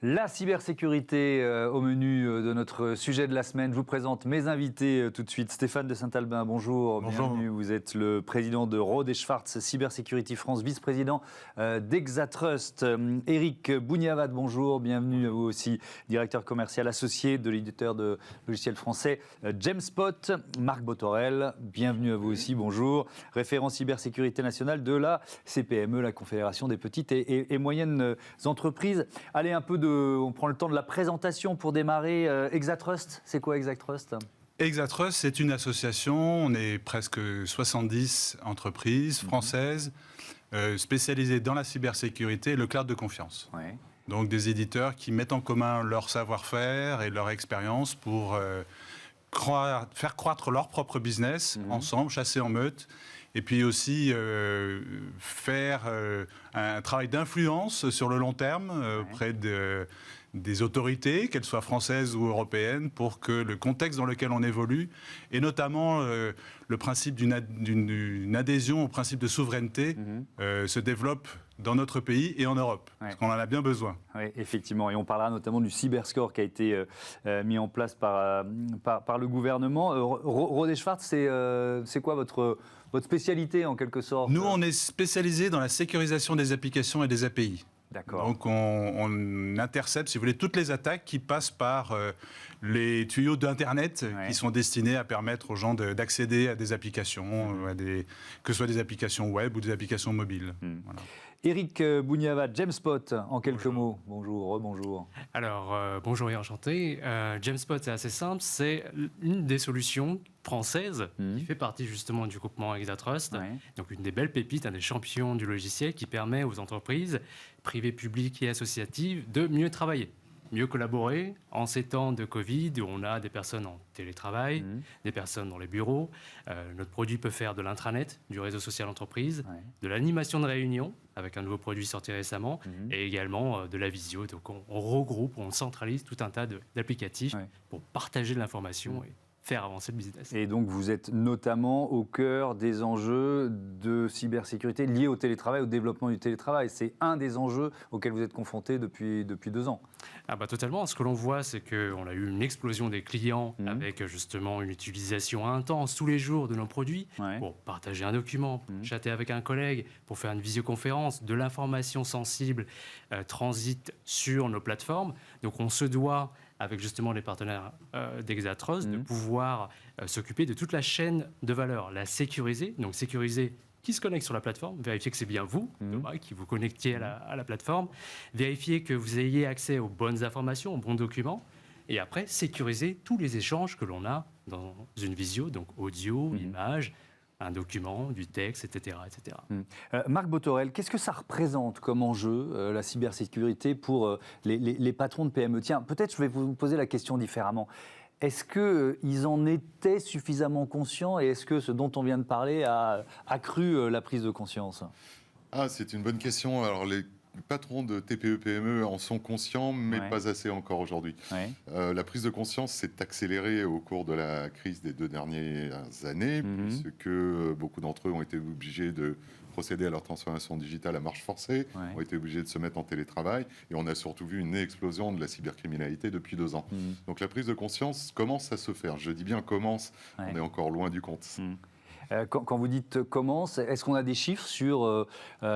La cybersécurité au menu de notre sujet de la semaine. Je vous présente mes invités tout de suite. Stéphane de Saint-Albin, bonjour. Bonjour. Bienvenue. Vous êtes le président de Rohde & Schwartz Cybersecurity France, vice-président d'Exatrust. Eric Bougnavat, bonjour. Bienvenue à vous aussi, directeur commercial associé de l'éditeur de logiciels français Jamespot. Marc Botorel, bienvenue à vous aussi, bonjour. Référent cybersécurité nationale de la CPME, la Confédération des petites et moyennes entreprises. Allez, on prend le temps de la présentation pour démarrer. Exatrust, c'est quoi Exatrust ? Exatrust, c'est une association, on est presque 70 entreprises françaises spécialisées dans la cybersécurité et le cloud de confiance. Ouais. Donc des éditeurs qui mettent en commun leur savoir-faire et leur expérience pour faire croître leur propre business ensemble, chasser en meute. Et puis aussi faire un travail d'influence sur le long terme auprès des autorités, qu'elles soient françaises ou européennes, pour que le contexte dans lequel on évolue, et notamment le principe d'une adhésion au principe de souveraineté, se développe dans notre pays et en Europe, parce qu'on en a bien besoin. Oui, effectivement, et on parlera notamment du cyberscore qui a été mis en place par le gouvernement. Rohde & Schwartz, c'est quoi votre spécialité en quelque sorte ? Nous, on est spécialisé dans la sécurisation des applications et des API. D'accord. Donc on intercepte, si vous voulez, toutes les attaques qui passent par les tuyaux d'Internet qui sont destinés à permettre aux gens d'accéder à des applications, que ce soit des applications web ou des applications mobiles. Voilà. Eric Bougnavat, Jamespot, en quelques mots. Bonjour, rebonjour. Alors, bonjour et enchanté. Jamespot, c'est assez simple, c'est une des solutions françaises qui fait partie justement du groupement Exatrust. Donc une des belles pépites, un des champions du logiciel qui permet aux entreprises privées, publiques et associatives de mieux travailler, mieux collaborer en ces temps de Covid où on a des personnes en télétravail, des personnes dans les bureaux. Notre produit peut faire de l'intranet, du réseau social entreprise, de l'animation de réunion avec un nouveau produit sorti récemment et également de la visio. Donc on regroupe, on centralise tout un tas d'applicatifs pour partager de l'information et faire avancer le business. Et donc vous êtes notamment au cœur des enjeux de cybersécurité liés au télétravail, au développement du télétravail. C'est un des enjeux auxquels vous êtes confrontés depuis 2 ans. Ah bah totalement. Ce que l'on voit, c'est qu'on a eu une explosion des clients avec justement une utilisation intense tous les jours de nos produits pour partager un document, pour chatter avec un collègue, pour faire une visioconférence. De l'information sensible transite sur nos plateformes. Donc on se doit, avec justement les partenaires d'Exatrust, de pouvoir s'occuper de toute la chaîne de valeur, la sécuriser. Donc sécuriser qui se connecte sur la plateforme, vérifier que c'est bien vous, qui vous connectiez à la plateforme, vérifier que vous ayez accès aux bonnes informations, aux bons documents, et après sécuriser tous les échanges que l'on a dans une visio, donc audio, image, un document, du texte, etc. etc. Marc Botorel, qu'est-ce que ça représente comme enjeu, la cybersécurité, pour les patrons de PME ? Tiens, peut-être je vais vous poser la question différemment. Est-ce qu'ils en étaient suffisamment conscients et est-ce que ce dont on vient de parler a accru la prise de conscience ? C'est une bonne question. Alors, les patrons de TPE-PME en sont conscients, mais pas assez encore aujourd'hui. La prise de conscience s'est accélérée au cours de la crise des 2 dernières années, puisque beaucoup d'entre eux ont été obligés de procéder à leur transformation digitale à marche forcée, ont été obligés de se mettre en télétravail, et on a surtout vu une explosion de la cybercriminalité depuis 2 ans. Donc la prise de conscience commence à se faire. Je dis bien commence, on est encore loin du compte. Quand vous dites commence, est-ce qu'on a des chiffres sur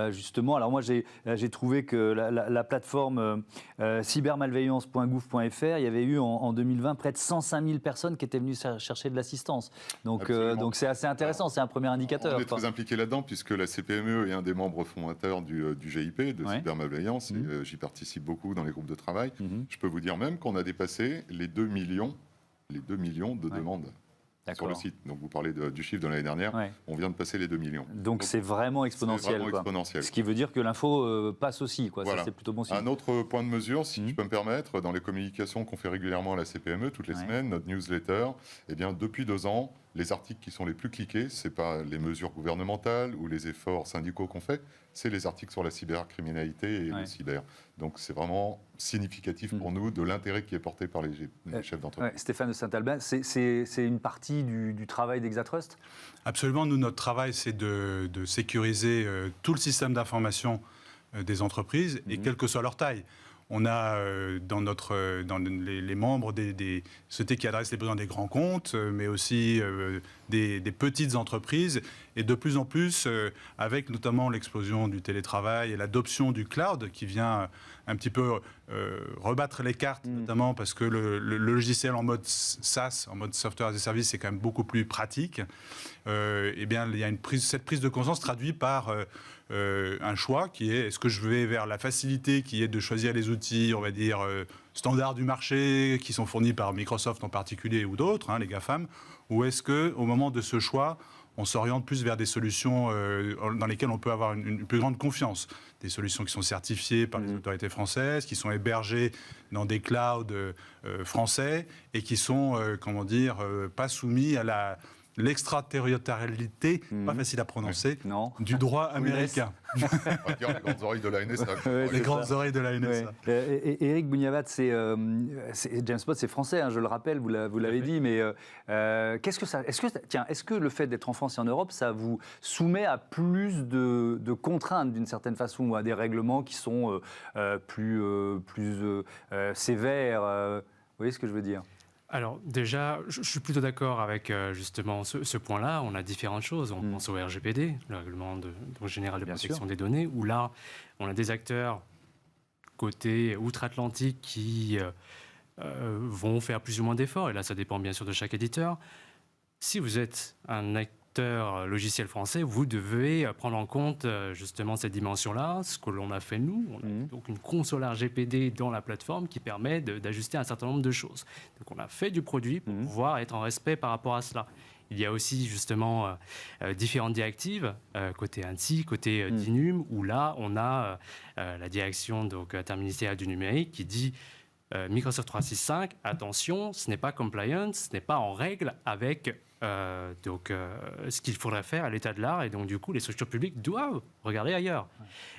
justement, alors moi j'ai trouvé que la plateforme cybermalveillance.gouv.fr, il y avait eu en 2020 près de 105 000 personnes qui étaient venues chercher de l'assistance. Donc c'est assez intéressant, c'est un premier indicateur. On est très impliqué là-dedans puisque la CPME est un des membres fondateurs du GIP, de cybermalveillance, et j'y participe beaucoup dans les groupes de travail. Je peux vous dire même qu'on a dépassé les 2 millions de demandes. Sur le site. Donc vous parlez du chiffre de l'année dernière, on vient de passer les 2 millions. Donc c'est vraiment exponentiel. Ce qui veut dire que l'info passe aussi, quoi. Voilà. Ça, c'est plutôt bon signe. Un autre point de mesure, si je peux me permettre, dans les communications qu'on fait régulièrement à la CPME, toutes les semaines, notre newsletter, eh bien, depuis 2 ans, les articles qui sont les plus cliqués, ce n'est pas les mesures gouvernementales ou les efforts syndicaux qu'on fait, c'est les articles sur la cybercriminalité et le cyber. Donc c'est vraiment significatif pour nous de l'intérêt qui est porté par les chefs d'entreprise. Stéphane de Saint-Albin, c'est une partie du travail d'Exatrust ? Absolument. Nous, notre travail, c'est de sécuriser tout le système d'information des entreprises, et quelle que soit leur taille. On a dans les membres des sociétés qui adressent les besoins des grands comptes, mais aussi des petites entreprises. Et de plus en plus, avec notamment l'explosion du télétravail et l'adoption du cloud qui vient un petit peu rebattre les cartes, notamment parce que le logiciel en mode SaaS, en mode Software as a Service, c'est quand même beaucoup plus pratique. Eh bien, il y a cette prise de conscience traduite par un choix qui est, est-ce que je vais vers la facilité qui est de choisir les outils, on va dire, standards du marché, qui sont fournis par Microsoft en particulier ou d'autres, les GAFAM, ou est-ce qu'au moment de ce choix, on s'oriente plus vers des solutions dans lesquelles on peut avoir une plus grande confiance. Des solutions qui sont certifiées par les autorités françaises, qui sont hébergées dans des clouds français et qui sont, pas soumis à l'extraterritorialité, pas facile à prononcer, du droit américain. On va dire les grandes oreilles de la NSA. Les grandes oreilles de la NSA. Éric Bougnavat, James Bond, c'est français, je le rappelle, vous l'avez dit, mais est-ce que le fait d'être en France et en Europe, ça vous soumet à plus de contraintes d'une certaine façon, ou à des règlements qui sont plus sévères Vous voyez ce que je veux dire ? Alors déjà, je suis plutôt d'accord avec justement ce point-là. On a différentes choses. On pense au RGPD, le règlement général de protection des données, où là, on a des acteurs côté outre-Atlantique qui vont faire plus ou moins d'efforts. Et là, ça dépend bien sûr de chaque éditeur. Si vous êtes un acteur logiciel français, vous devez prendre en compte justement cette dimension-là, ce que l'on a fait nous. On a donc une console RGPD dans la plateforme qui permet d'ajuster un certain nombre de choses. Donc on a fait du produit pour pouvoir être en respect par rapport à cela. Il y a aussi justement différentes directives, côté ANSSI, côté DINUM, où là on a la direction interministérielle du numérique qui dit Microsoft 365, attention, ce n'est pas compliant, ce n'est pas en règle avec ce qu'il faudrait faire à l'état de l'art, et donc du coup les structures publiques doivent regarder ailleurs.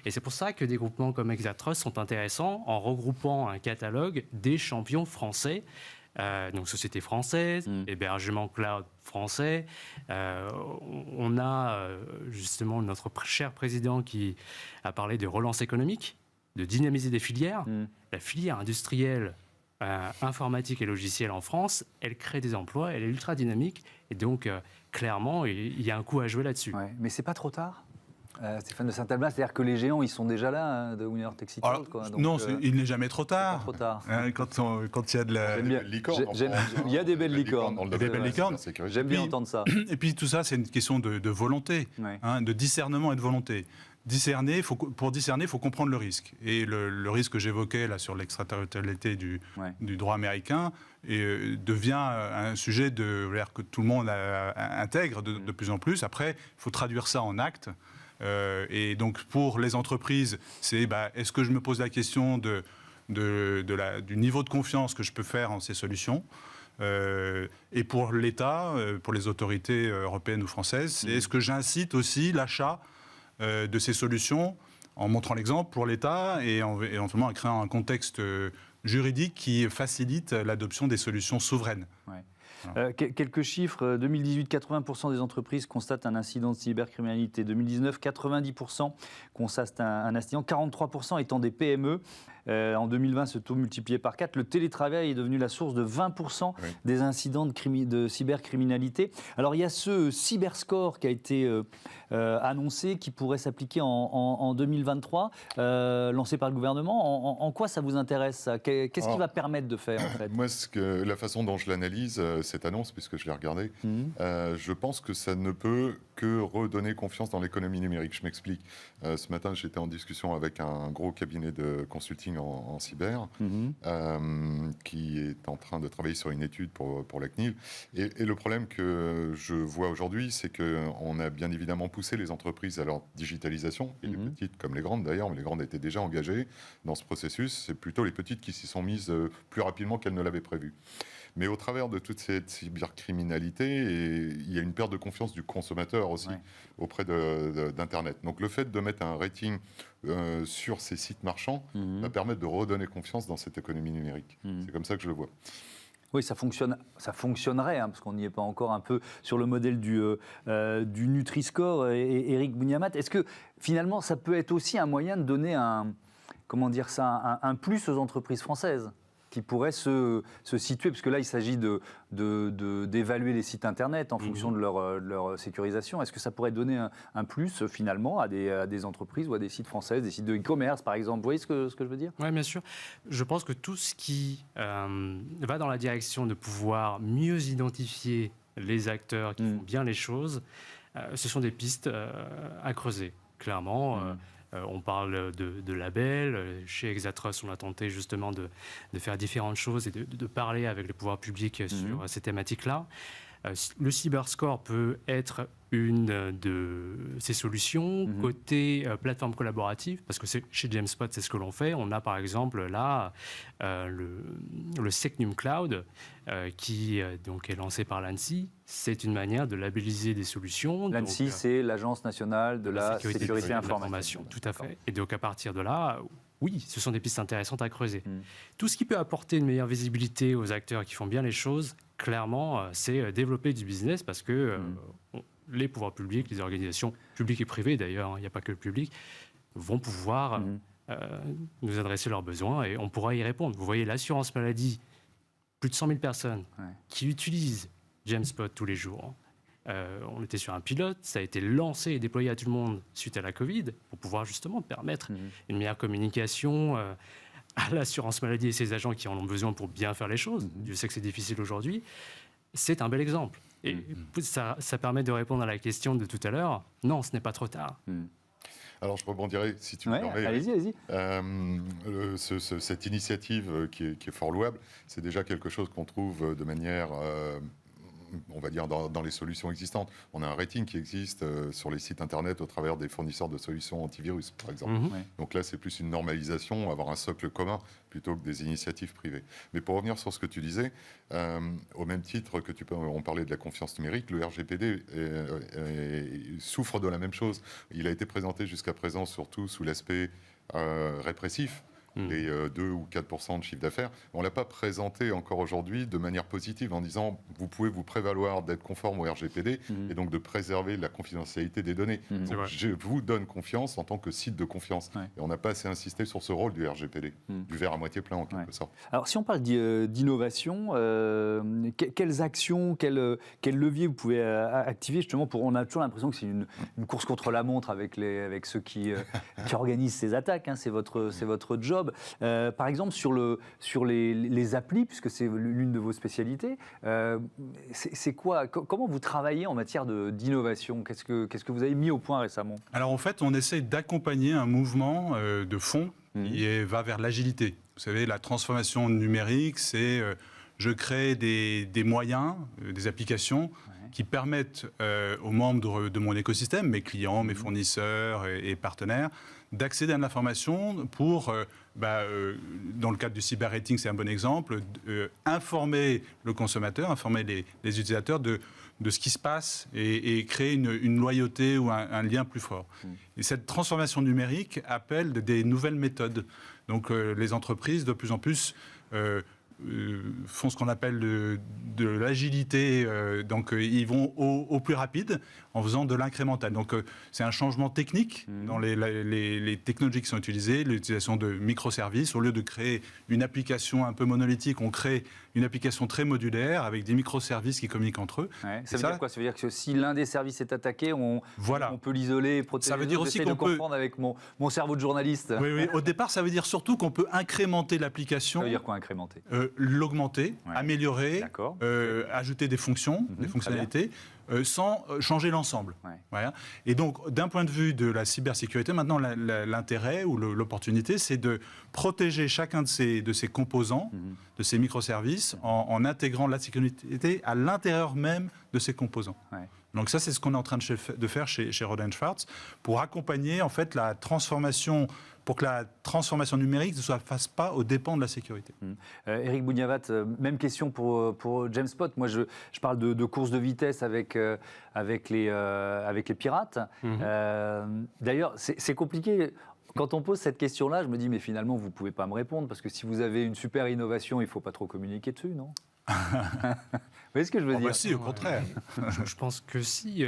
Et c'est pour ça que des groupements comme Exatrust sont intéressants en regroupant un catalogue des champions français, donc sociétés françaises, hébergement cloud français. On a justement notre cher président qui a parlé de relance économique, de dynamiser des filières. La filière industrielle informatique et logicielle en France, elle crée des emplois, elle est ultra dynamique, et donc clairement, il y a un coup à jouer là-dessus. Ouais, mais c'est pas trop tard, Stéphane de Saint-Albin, c'est-à-dire que les géants, ils sont déjà là, de Winner Takes It All, quoi. Donc, non, il n'est jamais trop tard. Pas trop tard. Quand il y a de la... Il y a des belles licornes. J'aime bien entendre ça. Et puis tout ça, c'est une question de volonté, de discernement et de volonté. Pour discerner, il faut comprendre le risque. Et le risque que j'évoquais là, sur l'extraterritorialité du droit américain devient un sujet que tout le monde intègre de plus en plus. Après, il faut traduire ça en actes. Et donc, pour les entreprises, c'est est-ce que je me pose la question du niveau de confiance que je peux faire en ces solutions ? Et pour l'État, pour les autorités européennes ou françaises, c'est est-ce que j'incite aussi l'achat de ces solutions en montrant l'exemple pour l'État et éventuellement en créant un contexte juridique qui facilite l'adoption des solutions souveraines. Quelques chiffres. 2018, 80% des entreprises constatent un incident de cybercriminalité. 2019, 90% constatent un incident, 43% étant des PME. En 2020, ce taux multiplié par 4. Le télétravail est devenu la source de 20% des incidents de cybercriminalité. Alors, il y a ce cyberscore qui a été annoncé, qui pourrait s'appliquer en 2023, lancé par le gouvernement. En quoi ça vous intéresse, ça ? Qu'est-ce qui va permettre de faire, en fait ? Moi, la façon dont je l'analyse, cette annonce, puisque je l'ai regardée, je pense que ça ne peut que redonner confiance dans l'économie numérique. Je m'explique. Ce matin, j'étais en discussion avec un gros cabinet de consulting en cyber, qui est en train de travailler sur une étude pour la CNIL. Et le problème que je vois aujourd'hui, c'est qu'on a bien évidemment poussé les entreprises à leur digitalisation, et les petites comme les grandes d'ailleurs, mais les grandes étaient déjà engagées dans ce processus. C'est plutôt les petites qui s'y sont mises plus rapidement qu'elles ne l'avaient prévu. Mais au travers de toute cette cybercriminalité, il y a une perte de confiance du consommateur aussi auprès d'Internet. Donc le fait de mettre un rating sur ces sites marchands va permettre de redonner confiance dans cette économie numérique. C'est comme ça que je le vois. Oui, ça fonctionnerait, parce qu'on n'y est pas encore un peu sur le modèle du Nutri-Score, Éric Bougnamat. Est-ce que finalement, ça peut être aussi un moyen de donner comment dire ça, un plus aux entreprises françaises qui pourraient se situer, parce que là, il s'agit d'évaluer les sites Internet en fonction de leur sécurisation. Est-ce que ça pourrait donner un plus, finalement, à des entreprises ou à des sites françaises, des sites de e-commerce, par exemple? Vous voyez ce que je veux dire? Oui, bien sûr. Je pense que tout ce qui va dans la direction de pouvoir mieux identifier les acteurs qui font bien les choses, ce sont des pistes à creuser, clairement. On parle de labels. Chez Exatrust, on a tenté justement de faire différentes choses et de parler avec le pouvoir public sur ces thématiques-là. Le cyberscore peut être une de ces solutions côté plateforme collaborative, parce que chez GameSpot, c'est ce que l'on fait. On a par exemple là le Secnum Cloud qui donc est lancé par l'ANSSI. C'est une manière de labelliser des solutions. L'ANSSI, c'est l'Agence nationale de la sécurité de l'information. Tout à fait. Et donc à partir de là, oui, ce sont des pistes intéressantes à creuser. Tout ce qui peut apporter une meilleure visibilité aux acteurs qui font bien les choses, clairement, c'est développer du business, parce que les pouvoirs publics, les organisations publiques et privées d'ailleurs, il n'y a pas que le public, vont pouvoir nous adresser leurs besoins et on pourra y répondre. Vous voyez, l'assurance maladie, plus de 100 000 personnes qui utilisent GameSpot tous les jours. On était sur un pilote, ça a été lancé et déployé à tout le monde suite à la Covid pour pouvoir justement permettre une meilleure communication à l'assurance maladie et ses agents qui en ont besoin pour bien faire les choses. Je sais que c'est difficile aujourd'hui. C'est un bel exemple. Et ça permet de répondre à la question de tout à l'heure. Non, ce n'est pas trop tard. Alors, je rebondirai, si tu me permets. Allez-y. Cette initiative qui est fort louable, c'est déjà quelque chose qu'on trouve de manière... on va dire dans les solutions existantes. On a un rating qui existe sur les sites internet au travers des fournisseurs de solutions antivirus, par exemple. Donc là, c'est plus une normalisation, avoir un socle commun plutôt que des initiatives privées. Mais pour revenir sur ce que tu disais, au même titre que on parlait de la confiance numérique, le RGPD souffre de la même chose. Il a été présenté jusqu'à présent surtout sous l'aspect répressif. Les 2 ou 4% de chiffre d'affaires. On ne l'a pas présenté encore aujourd'hui de manière positive en disant vous pouvez vous prévaloir d'être conforme au RGPD et donc de préserver la confidentialité des données. Donc, je vous donne confiance en tant que site de confiance. Et on n'a pas assez insisté sur ce rôle du RGPD, du verre à moitié plein en quelque sorte. Alors si on parle d'innovation, quelles actions, quels leviers vous pouvez activer justement pour... On a toujours l'impression que c'est une course contre la montre avec ceux qui organisent ces attaques. C'est votre job. Par exemple, sur les applis, puisque c'est l'une de vos spécialités, c'est quoi? Comment vous travaillez en matière d'innovation? Qu'est-ce que vous avez mis au point récemment? Alors en fait, on essaie d'accompagner un mouvement de fond qui va vers l'agilité. Vous savez, la transformation numérique, c'est je crée des moyens, des applications qui permettent aux membres de mon écosystème, mes clients, mes fournisseurs et partenaires, d'accéder à l'information pour, dans le cadre du cyber-rating, c'est un bon exemple, informer le consommateur, informer les utilisateurs de ce qui se passe et créer une loyauté ou un lien plus fort. Et cette transformation numérique appelle des nouvelles méthodes. Donc les entreprises, de plus en plus, font ce qu'on appelle de l'agilité. Donc, ils vont au plus rapide en faisant de l'incrémental. Donc, c'est un changement technique dans les technologies qui sont utilisées, l'utilisation de microservices. Au lieu de créer une application un peu monolithique, on crée une application très modulaire avec des microservices qui communiquent entre eux. Ça veut dire quoi? Ça veut dire que si l'un des services est attaqué, on peut l'isoler et protéger. Ça veut dire aussi qu'on peut comprendre avec mon cerveau de journaliste. Oui. Au départ, ça veut dire surtout qu'on peut incrémenter l'application. Ça veut dire quoi, incrémenter? L'augmenter, améliorer, ajouter des fonctions, des fonctionnalités, sans changer l'ensemble. Voilà. Et donc, d'un point de vue de la cybersécurité, maintenant, l'intérêt ou l'opportunité, c'est de protéger chacun de ces composants, de ces microservices, en intégrant la sécurité à l'intérieur même de ces composants. Donc ça, c'est ce qu'on est en train de faire chez Rohde & Schwarz pour accompagner en fait la transformation, pour que la transformation numérique ne se fasse pas aux dépens de la sécurité. Éric Bougnavat, même question pour GameSpot. Moi, je parle de course de vitesse avec les pirates. D'ailleurs, c'est compliqué. Quand on pose cette question-là, je me dis, mais finalement, vous ne pouvez pas me répondre, parce que si vous avez une super innovation, il ne faut pas trop communiquer dessus, non? Vous voyez ce que je veux dire? Si, au contraire. Je pense que si.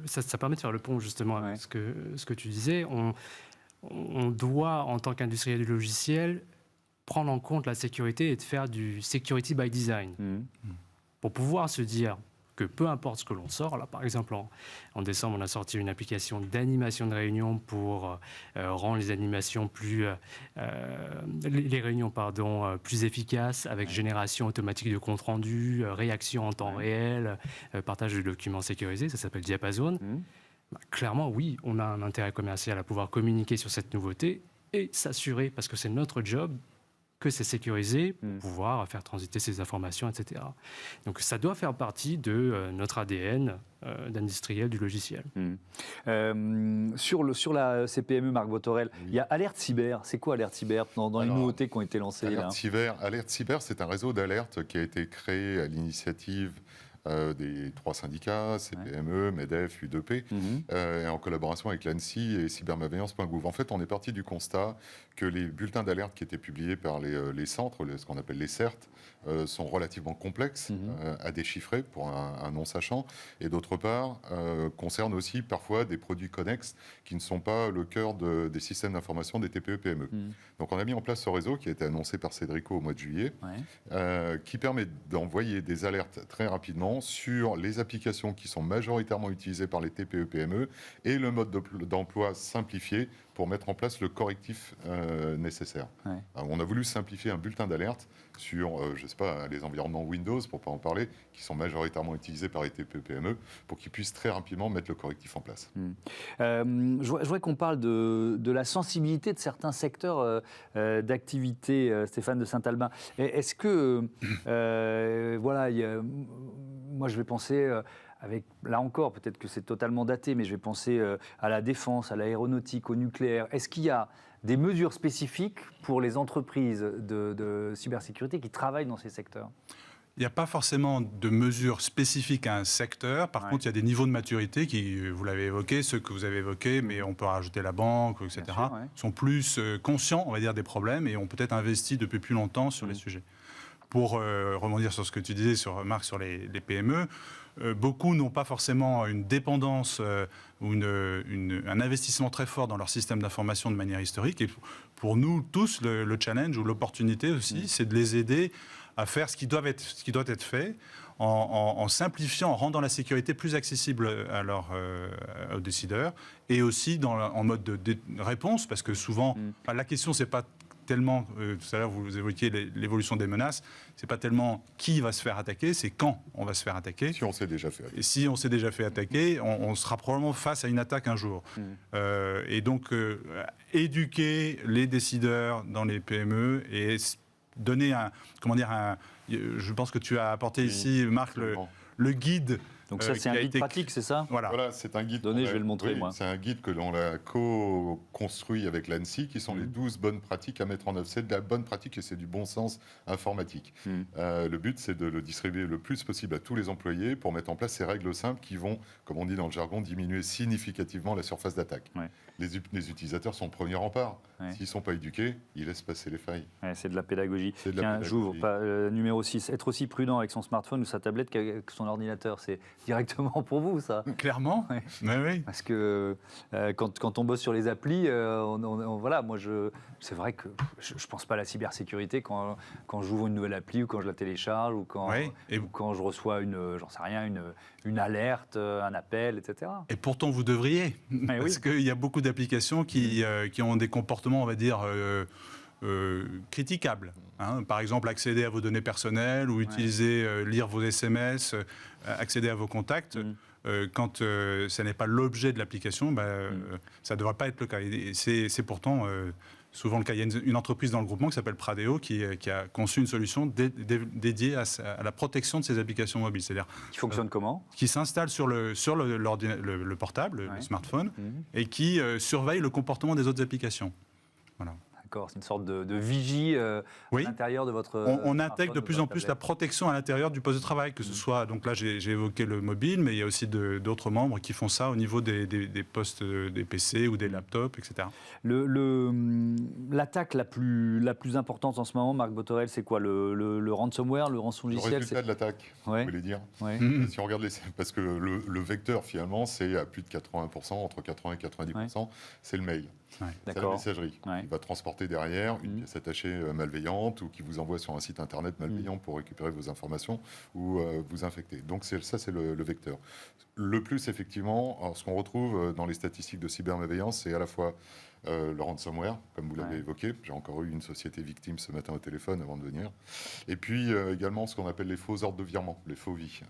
Ça permet de faire le pont, justement, avec ce que tu disais. on doit, en tant qu'industriel du logiciel, prendre en compte la sécurité et de faire du security by design. Pour pouvoir se dire que peu importe ce que l'on sort, là par exemple en décembre on a sorti une application d'animation de réunion pour rendre les animations les réunions plus efficaces avec génération automatique de compte rendu, réaction en temps réel, partage de documents sécurisés, ça s'appelle Diapason. Clairement oui, on a un intérêt commercial à pouvoir communiquer sur cette nouveauté et s'assurer, parce que c'est notre job, que c'est sécurisé pour pouvoir faire transiter ces informations, etc. Donc ça doit faire partie de notre ADN d'industriel du logiciel. Sur la CPME, Marc Botorel, il y a Alerte Cyber. C'est quoi Alerte Cyber dans les nouveautés qui ont été lancées Alerte Cyber, c'est un réseau d'alerte qui a été créé à l'initiative des 3 syndicats, CPME, MEDEF, U2P, et en collaboration avec l'ANSSI et cybermalveillance.gouv. En fait, on est parti du constat que les bulletins d'alerte qui étaient publiés par les centres, ce qu'on appelle les CERT, sont relativement complexes à déchiffrer pour un non-sachant, et d'autre part, concernent aussi parfois des produits connexes qui ne sont pas le cœur des systèmes d'information des TPE-PME. Donc on a mis en place ce réseau qui a été annoncé par Cédrico au mois de juillet, qui permet d'envoyer des alertes très rapidement sur les applications qui sont majoritairement utilisées par les TPE-PME et le mode d'emploi simplifié pour mettre en place le correctif nécessaire. Alors, on a voulu simplifier un bulletin d'alerte sur, je ne sais pas, les environnements Windows, pour ne pas en parler, qui sont majoritairement utilisés par les TPE-PME, pour qu'ils puissent très rapidement mettre le correctif en place. Je voudrais qu'on parle de la sensibilité de certains secteurs d'activité, Stéphane de Saint-Albin. Est-ce que, moi je vais penser... là encore, peut-être que c'est totalement daté, mais je vais penser à la défense, à l'aéronautique, au nucléaire. Est-ce qu'il y a des mesures spécifiques pour les entreprises de cybersécurité qui travaillent dans ces secteurs ? Il n'y a pas forcément de mesures spécifiques à un secteur. Par contre, il y a des niveaux de maturité qui, vous l'avez évoqué, ceux que vous avez évoqués, mais on peut rajouter la banque, etc., sont plus conscients, on va dire, des problèmes et ont peut-être investi depuis plus longtemps sur les sujets. Pour rebondir sur ce que tu disais, Marc, sur les PME, beaucoup n'ont pas forcément une dépendance ou un investissement très fort dans leur système d'information de manière historique. Et pour nous tous, le challenge ou l'opportunité aussi, c'est de les aider à faire ce qui doit être fait en simplifiant, en rendant la sécurité plus accessible aux décideurs et aussi en mode de réponse, parce que souvent, la question, c'est pas tellement, tout à l'heure vous évoquiez l'évolution des menaces, c'est pas tellement qui va se faire attaquer, c'est quand on va se faire attaquer. Si on s'est déjà fait attaquer. Et si on s'est déjà fait attaquer, on sera probablement face à une attaque un jour. Et donc, éduquer les décideurs dans les PME et donner je pense que tu as apporté ici, Marc, le guide. Donc ça, c'est un guide pratique, c'est ça ? Voilà, c'est un guide. Donnez, je vais le montrer, moi. C'est un guide que l'on a co-construit avec l'ANSSI, qui sont les 12 bonnes pratiques à mettre en œuvre. C'est de la bonne pratique et c'est du bon sens informatique. Le but, c'est de le distribuer le plus possible à tous les employés pour mettre en place ces règles simples qui vont, comme on dit dans le jargon, diminuer significativement la surface d'attaque. Les utilisateurs sont le premier rempart. S'ils ne sont pas éduqués, ils laissent passer les failles. C'est de la pédagogie. J'ouvre numéro 6. Être aussi prudent avec son smartphone ou sa tablette qu'avec son ordinateur. C'est directement pour vous, ça. Clairement. Oui. Parce que quand on bosse sur les applis, c'est vrai que je ne pense pas à la cybersécurité quand j'ouvre une nouvelle appli ou quand je la télécharge ou quand je reçois une alerte, un appel, etc. Et pourtant, vous devriez. Parce qu'il y a beaucoup d'applications qui ont des comportements, on va dire, critiquables. Par exemple, accéder à vos données personnelles ou lire vos SMS, accéder à vos contacts. Quand ça n'est pas l'objet de l'application, ça ne devrait pas être le cas. Et c'est pourtant souvent le cas. Il y a une entreprise dans le groupement qui s'appelle Pradeo qui a conçu une solution dédiée à la protection de ces applications mobiles. C'est-à-dire qui fonctionne comment ? Qui s'installe sur le portable, le smartphone, et qui surveille le comportement des autres applications. Voilà. D'accord, c'est une sorte de vigie à l'intérieur de votre... On intègre de plus en plus la protection à l'intérieur du poste de travail, que ce soit, donc là j'ai évoqué le mobile, mais il y a aussi d'autres membres qui font ça au niveau des postes, des PC ou des laptops, etc. L'attaque la plus importante en ce moment, Marc Botorel, c'est quoi, le ransomware, le rançongiciel? Le résultat de l'attaque, vous voulez dire. Si on regarde parce que le vecteur, finalement, c'est à plus de 80%, entre 80 et 90%, c'est le mail. C'est la messagerie. Il va transporter derrière une pièce attachée malveillante ou qui vous envoie sur un site internet malveillant pour récupérer vos informations ou vous infecter. Donc ça, c'est le vecteur. Le plus, effectivement, alors, ce qu'on retrouve dans les statistiques de cybermalveillance, c'est à la fois le ransomware, comme vous l'avez évoqué. J'ai encore eu une société victime ce matin au téléphone avant de venir. Et puis également ce qu'on appelle les faux ordres de virement, les faux VI.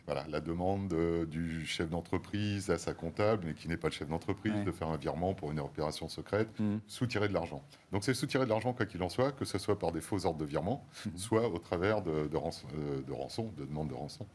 Voilà, la demande du chef d'entreprise à sa comptable, mais qui n'est pas le chef d'entreprise, de faire un virement pour une opération secrète, soutirer de l'argent. Donc c'est soutirer de l'argent, quoi qu'il en soit, que ce soit par des faux ordres de virement, soit au travers de demandes de rançon.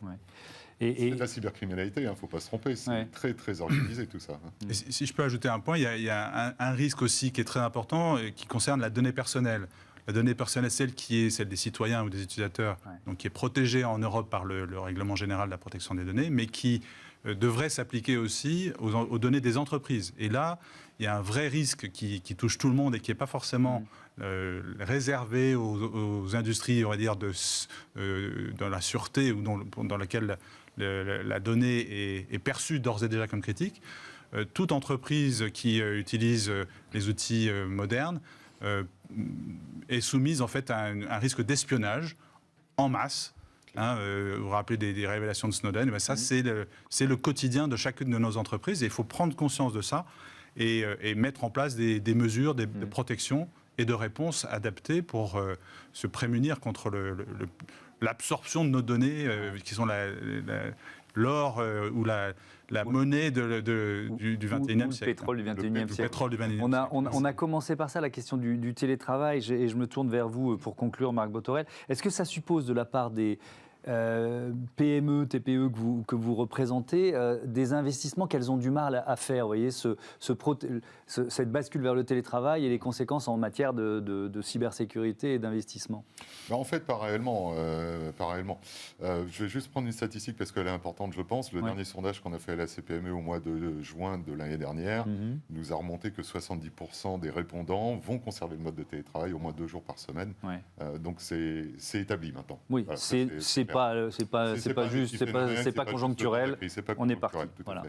C'est de la cybercriminalité, il ne faut pas se tromper, c'est très très organisé tout ça. Et si je peux ajouter un point, il y a un risque aussi qui est très important et qui concerne la donnée personnelle. La donnée personnelle, celle des citoyens ou des utilisateurs, donc qui est protégée en Europe par le règlement général de la protection des données, mais qui devrait s'appliquer aussi aux données des entreprises. Et là, il y a un vrai risque qui touche tout le monde et qui n'est pas forcément réservé aux industries, on va dire, dans la sûreté ou dans laquelle la donnée est perçue d'ores et déjà comme critique. Toute entreprise qui utilise les outils modernes est soumise en fait à un risque d'espionnage en masse. Vous vous rappelez des révélations de Snowden, ça c'est le quotidien de chacune de nos entreprises et il faut prendre conscience de ça et mettre en place des mesures de protection et de réponse adaptées pour se prémunir contre l'absorption de nos données qui sont l'or ou la monnaie du 21e siècle. Le pétrole du 21e siècle. Pétrole du 21e siècle. On a commencé par ça, la question du télétravail, et je me tourne vers vous pour conclure, Marc Botorel. Est-ce que ça suppose de la part des PME, TPE que vous représentez, des investissements qu'elles ont du mal à faire, vous voyez, cette bascule vers le télétravail et les conséquences en matière de cybersécurité et d'investissement? En fait, pas réellement. Je vais juste prendre une statistique parce qu'elle est importante, je pense. Le dernier sondage qu'on a fait à la CPME au mois de juin de l'année dernière nous a remonté que 70% des répondants vont conserver le mode de télétravail au moins 2 jours par semaine. Donc c'est établi maintenant. Oui, voilà, c'est pas juste, c'est pas conjoncturel. On est parti. Voilà.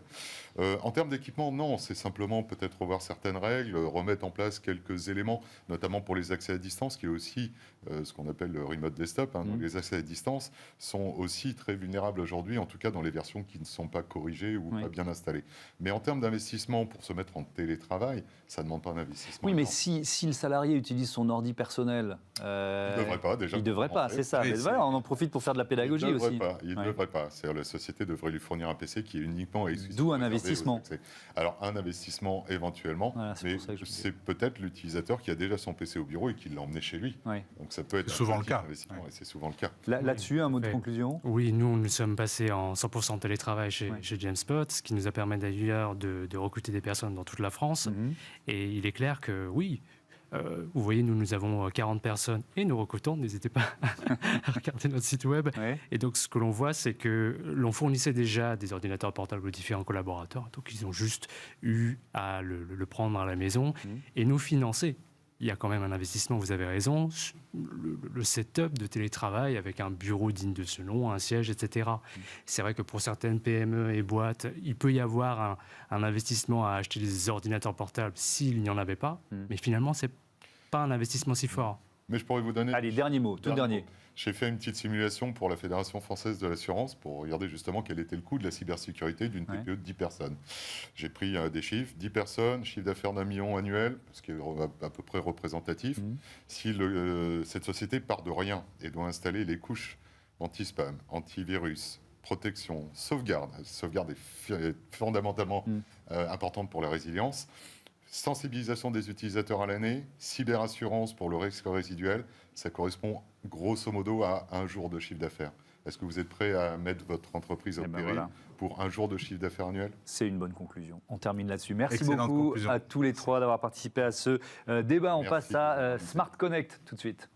En termes d'équipement, non, c'est simplement peut-être revoir certaines règles, remettre en place quelques éléments, notamment pour les accès à distance, qui est aussi ce qu'on appelle le remote desktop. Donc les accès à distance sont aussi très vulnérables aujourd'hui, en tout cas dans les versions qui ne sont pas corrigées ou pas bien installées. Mais en termes d'investissement pour se mettre en télétravail, ça ne demande pas d'investissement. Oui, mais si le salarié utilise son ordi personnel... il ne devrait pas, déjà. Il ne devrait pas, c'est ça. Mais voilà, on en profite pour faire de la pédagogie aussi. Il ne devrait pas. C'est-à-dire la société devrait lui fournir un PC qui est uniquement... D'où un investissement. Alors, un investissement éventuellement, voilà, mais c'est peut-être l'utilisateur qui a déjà son PC au bureau et qui l'a emmené chez lui. Donc ça peut être souvent le cas. C'est souvent le cas. Là-dessus, un mot de conclusion? Oui, nous sommes passés en 100% télétravail chez Jamespot, ce qui nous a permis d'ailleurs de recruter des personnes dans toute la France. Et il est clair que oui, vous voyez, nous avons 40 personnes et nous recrutons, n'hésitez pas à regarder notre site web. Et donc, ce que l'on voit, c'est que l'on fournissait déjà des ordinateurs portables aux différents collaborateurs, donc ils ont juste eu à le prendre à la maison et nous financer. Il y a quand même un investissement, vous avez raison, le setup de télétravail avec un bureau digne de ce nom, un siège, etc. C'est vrai que pour certaines PME et boîtes, il peut y avoir un investissement à acheter des ordinateurs portables s'il n'y en avait pas, mais finalement, ce n'est pas un investissement si fort. Mais je pourrais vous donner... Allez, dernier mot, tout dernier. J'ai fait une petite simulation pour la Fédération française de l'assurance pour regarder justement quel était le coût de la cybersécurité d'une TPE de 10 personnes. J'ai pris des chiffres, 10 personnes, chiffre d'affaires d'1 million annuel, ce qui est à peu près représentatif. Si cette société part de rien et doit installer les couches anti-spam, antivirus, protection, sauvegarde est fondamentalement importante pour la résilience, sensibilisation des utilisateurs à l'année, cyberassurance pour le risque résiduel, ça correspond grosso modo à 1 jour de chiffre d'affaires. Est-ce que vous êtes prêt à mettre votre entreprise au péril pour un jour de chiffre d'affaires annuel? C'est une bonne conclusion. On termine là-dessus. Merci Excellente beaucoup conclusion. à tous les trois d'avoir participé à ce débat. On passe à Smart Connect tout de suite.